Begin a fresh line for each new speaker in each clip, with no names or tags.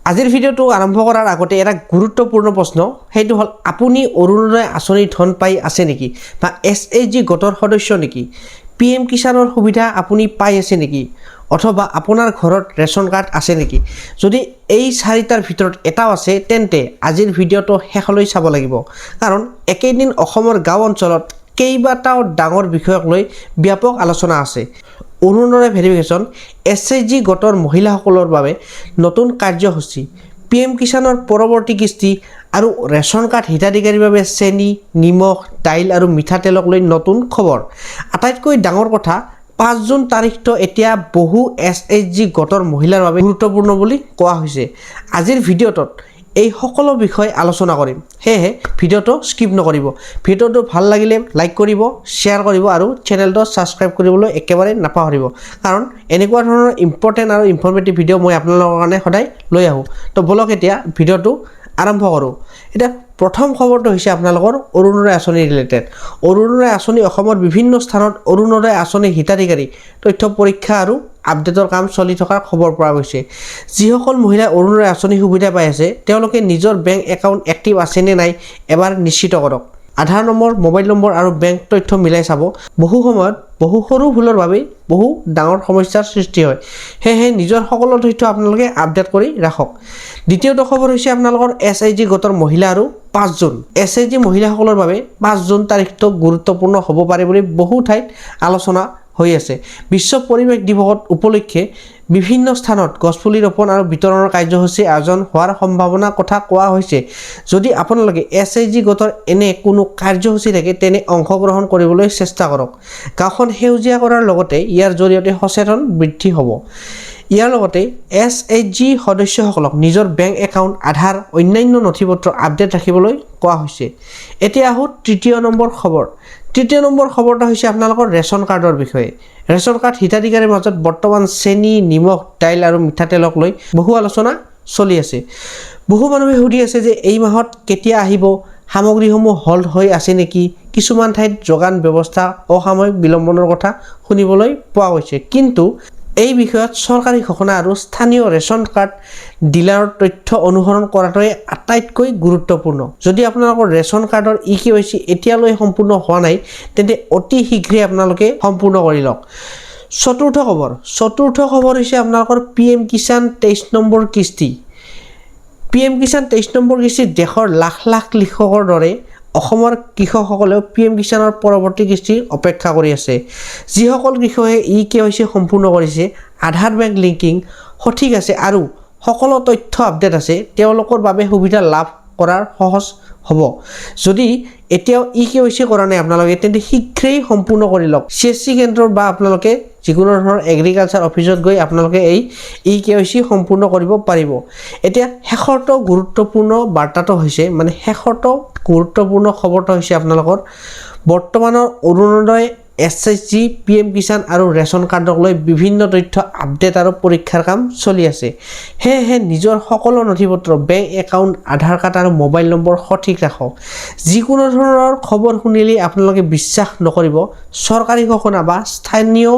আজিৰ ভিডিঅ'টো আৰম্ভ কৰাৰ আগতে এটা গুৰুত্বপূৰ্ণ প্ৰশ্ন সেইটো হ'ল আপুনি অৰুণোদয় আঁচনি ধন পাই আছে নেকি বা এছএইচজি গোটৰ সদস্য নেকি পিএম কিষাণৰ সুবিধা আপুনি পাই আছে নেকি অথবা আপোনাৰ ঘৰত ৰেচন কাৰ্ড আছে নেকি যদি এই চাৰিটাৰ ভিতৰত এটাও আছে তেন্তে আজিৰ ভিডিঅ'টো শেষলৈ চাব লাগিব কাৰণ একেদিন অসমৰ গাঁও অঞ্চলত কেইবাটাও ডাঙৰ বিষয়ক লৈ ব্যাপক আলোচনা আছে অৰুণোদয় ভেৰিফিকেশ্যন এছএইচজি গোটৰ মহিলাসকলৰ বাবে নতুন কাৰ্যসূচী পিএম কিষাণৰ পৰৱৰ্তী কিস্তি আৰু ৰেচন কাৰ্ড হিতাধিকাৰীৰ বাবে চেনি নিমখ দাইল আৰু মিঠাতেলক লৈ নতুন খবৰ আটাইতকৈ ডাঙৰ কথা 5 জুন তাৰিখটো এতিয়া বহু এছএইচজি গোটৰ মহিলাৰ বাবে গুৰুত্বপূৰ্ণ বুলি কোৱা হৈছে আজিৰ ভিডিঅ'টোত এই সকলো বিষয় আলোচনা কৰিম হেহে ভিডিঅ'টো স্কিপ নকৰিব ভিডিঅ'টো ভাল লাগিলে লাইক কৰিব শেয়াৰ কৰিব আৰু চেনেলটো সাবস্ক্ৰাইব কৰিবলৈ একেবাৰে নাপাহৰিব কাৰণ এনেকুৱা ধৰণৰ ইম্পৰ্টেন্ট আৰু ইনফৰমেটিভ ভিডিঅ' মই আপোনালোকৰ কাৰণে সদায় লৈ আহো তো বলক এতিয়া ভিডিঅ'টো আৰম্ভ কৰোঁ এটা প্ৰথম খবৰটো হৈছে আপোনালোকৰ অৰুণোদয় আঁচনি ৰিলেটেড অৰুণোদয় আঁচনি অসমৰ বিভিন্ন স্থানত অৰুণোদয় আঁচনি হিতাধিকাৰী তথ্য পৰীক্ষা আৰু আপডেটৰ কাম চলি থকাৰ খবৰ পোৱা গৈছে যিসকল মহিলা অৰুণোদয় আঁচনি সুবিধা পাই আছে তেওঁলোকে নিজৰ বেংক একাউণ্ট এক্টিভ আছে নে নাই এবাৰ নিশ্চিত কৰক আধাৰ নম্বৰ মোবাইল নম্বৰ আৰু বেংক তথ্য মিলাই চাব বহু সময়ত বহু সৰু ভুলৰ বাবে বহু ডাঙৰ সমস্যাৰ সৃষ্টি হয় হেহে নিজৰ সকলো তথ্য আপোনালোকে আপডেট কৰি ৰাখক দ্বিতীয়টো খবৰ হৈছে আপোনালোকৰ এছআইজি গোটৰ মহিলা আৰু 5 জুন এছআইজি মহিলাসকলৰ বাবে 5 জুন তাৰিখটো গুৰুত্বপূৰ্ণ হ'ব পাৰে বুলি বহু ঠাইত আলোচনা হৈ আছে বিশ্ব পৰিৱেশ দিৱস উপলক্ষে বিভিন্ন স্থানত গছপুলি ৰোপণ আৰু বিতৰণৰ কাৰ্যসূচী আয়োজন হোৱাৰ সম্ভাৱনা কথা কোৱা হৈছে যদি আপোনালোকে এছআইজি গোটৰ এনে কোনো কাৰ্যসূচী থাকে তেনে অংশগ্ৰহণ কৰিবলৈ চেষ্টা কৰক গাঁওখন সেউজীয়া কৰাৰ লগতে ইয়াৰ জৰিয়তে সচেতন বৃদ্ধি হ'ব ইয়াৰ লগতে এছএইচজি সদস্যসকলক নিজৰ বেংক একাউণ্ট আধাৰ অন্যান্য নথিপত্ৰ আপডেট ৰাখিবলৈ কোৱা হৈছে এতিয়া আহো তৃতীয় নম্বৰ খবৰটা হৈছে আপোনালোকৰ ৰেচন কাৰ্ডৰ বিষয়ে ৰেচন কাৰ্ড হিতাধিকাৰীৰ মাজত বৰ্তমান চেনি নিমখ দাইল আৰু মিঠাতেলক লৈ বহু আলোচনা চলি আছে বহু মানুহে সুধি আছে যে এই মাহত কেতিয়া আহিব সামগ্ৰীসমূহ হল্ড হৈ আছে নেকি কিছুমান ঠাইত যোগান ব্যৱস্থা অসাময়িক বিলম্বনৰ কথা শুনিবলৈ পোৱা গৈছে কিন্তু এই বিষয়ত চৰকাৰী ঘোষণা আৰু স্থানীয় ৰেচন কাৰ্ড ডিলাৰৰ তথ্য অনুসৰণ কৰাটোৱে আটাইতকৈ গুৰুত্বপূৰ্ণ যদি আপোনালোকৰ ৰেচন কাৰ্ডৰ ইকেৱাইচি এতিয়ালৈ সম্পূৰ্ণ হোৱা নাই তেন্তে অতি শীঘ্ৰে আপোনালোকে সম্পূৰ্ণ কৰি লওক চতুৰ্থ খবৰ হৈছে আপোনালোকৰ পিএম কিষাণ 23 নম্বৰ কিস্তি পিএম কিষাণ 23 নম্বৰ কিস্তি দেশৰ লাখ লাখ কৃষকৰ দৰে অসমৰ কৃষকসকলেও পিএম কিষাণৰ পৰৱৰ্তী কিস্তিৰ অপেক্ষা কৰি আছে যিসকল কৃষকে ইকেৱাইচি সম্পূৰ্ণ কৰিছে আধাৰ বেংক লিংকিং সঠিক আছে আৰু সকলো তথ্য আপডেট আছে তেওঁলোকৰ বাবে সুবিধা লাভ কৰাৰ সহজ হ'ব যদি এতিয়াও ইকেৱাইচি কৰা নাই আপোনালোকে তেন্তে শীঘ্ৰেই সম্পূৰ্ণ কৰি লওক চিএছচি কেন্দ্ৰৰ বা আপোনালোকে যিকোনো ধৰণৰ এগ্ৰিকালচাৰ অফিচত গৈ আপোনালোকে এই ইকেৱাইচি সম্পূৰ্ণ কৰিব পাৰিব এতিয়া শেষৰটো গুৰুত্বপূৰ্ণ বাৰ্তাটো হৈছে মানে শেষৰটো গুৰুত্বপূৰ্ণ খবৰটো হৈছে আপোনালোকৰ বৰ্তমানৰ অৰুণোদয় এছএইচজি পিএম কিষাণ আৰু ৰেচন কাৰ্ডক লৈ বিভিন্ন তথ্য আপডেট আৰু পৰীক্ষাৰ কাম চলি আছে হেহে নিজৰ সকলো নথিপত্ৰ বেংক একাউণ্ট আধাৰ কাৰ্ড আৰু মোবাইল নম্বৰ সঠিক ৰাখক যিকোনো ধৰণৰ খবৰ শুনিলে আপোনালোকে বিশ্বাস নকৰিব চৰকাৰী ঘোষণা বা স্থানীয়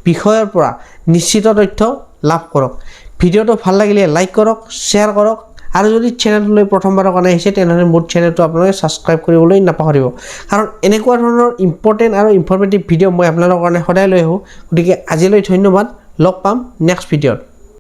বিষয়ৰ পৰা নিশ্চিত তথ্য লাভ কৰক ভিডিঅ'টো ভাল লাগিলে লাইক কৰক শ্বেয়াৰ কৰক আৰু যদি চেনেলটোলৈ প্ৰথমবাৰৰ কাৰণে আহিছে তেনেহ'লে মোৰ চেনেলটো আপোনালোকে সাবস্ক্ৰাইব কৰিবলৈ নাপাহৰিব কাৰণ এনেকুৱা ধৰণৰ ইম্পৰ্টেন্ট আৰু ইনফৰমেটিভ ভিডিঅ' মই আপোনালোকৰ কাৰণে সদায় লৈ আহোঁ গতিকে আজিলৈ ধন্যবাদ লগ পাম নেক্সট ভিডিঅ'ত